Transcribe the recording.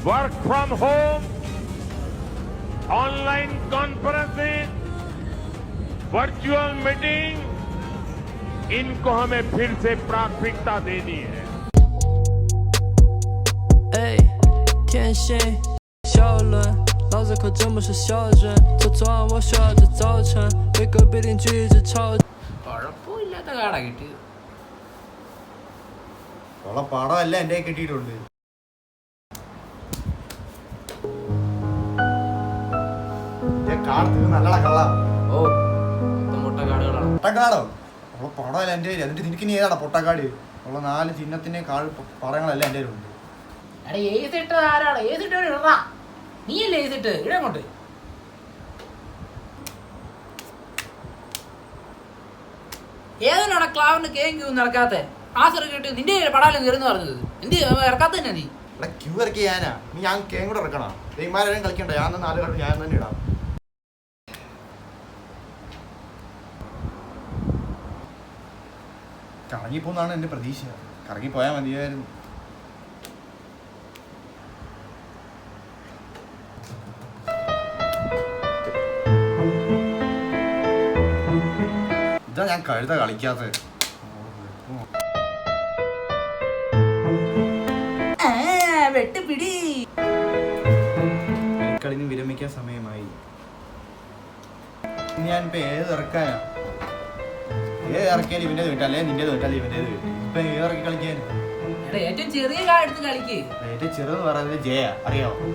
Work from home, online conferencing, virtual meeting, इनको हमें फिर से प्राथमिकता देनी है। 天性小论，老子可真不是小人。这昨晚我学的早晨，被隔壁邻居一直吵。കുഴപ്പമില്ലാത്ത കാടാ കിട്ടിയത്. ഉള്ള പടമല്ല എൻ്റെ കിട്ടിയിട്ടുണ്ട്. നല്ലടാ കള്ള. ഓ മുട്ടക്കാടുകളാണ്. പൊട്ടക്കാടോ? ഉള്ള പടമല്ല എൻ്റെ കയ്യിൽ. എന്നിട്ട് നിനക്ക് നീ ഏതാടാ പൊട്ടക്കാട്? ഉള്ള 4 ചിഹ്നത്തിൻ്റെ പടങ്ങളല്ല എൻ്റെ കയ്യിലുണ്ട്. എടാ ഏസിട്ട് ആരാണ്? ഏസിട്ട് ഇടാ. നീയല്ലേ ഏസിട്ട് ഇടങ്ങോട്ട്. ഏതിനാണ് ക്ലാവിന് കേക്ക് നടക്കാത്ത? ആസർ കേട്ട് നിന്റെ പടാലും കയറുന്നു പറഞ്ഞത്. എന്ത് ഇറക്കാത്ത തന്നെ നീ? എടാ ക്യൂ ഇറക്കി ഞാനാ. നീ ഞാൻ കേം കൂടെ ഇറക്കണം. ദൈവമാരും കളിക്കണ്ട. ഞാൻ 4 കളി ഞാൻ തന്നെ ഇടാം. കറങ്ങിപ്പോന്നാണ് എൻ്റെ പ്രതീക്ഷ. കറങ്ങിപ്പോയാൽ മതിയായിരുന്നു. ഇതാ ഞാൻ കഴുത കളിക്കാത്തത്. കളിന് വിരമിക്കാൻ സമയമായി. ഞാനിപ്പോ ഏത് ഇറക്കാനാ? ഏത് ഇറക്കിയാലും ഇവൻ്റെത് കിട്ടും, അല്ലെങ്കിൽ നിന്റേത് കിട്ടാലും ഇവൻ്റേത് കിട്ടും. ഇപ്പൊ ഏത് ഇറക്കി കളിക്കാൻ? ഏറ്റവും ചെറിയ കാർഡ് എടുത്ത് കളിക്ക്. ഏറ്റവും ചെറുതെന്ന് പറയുന്നത് ജയ, അറിയാമോ?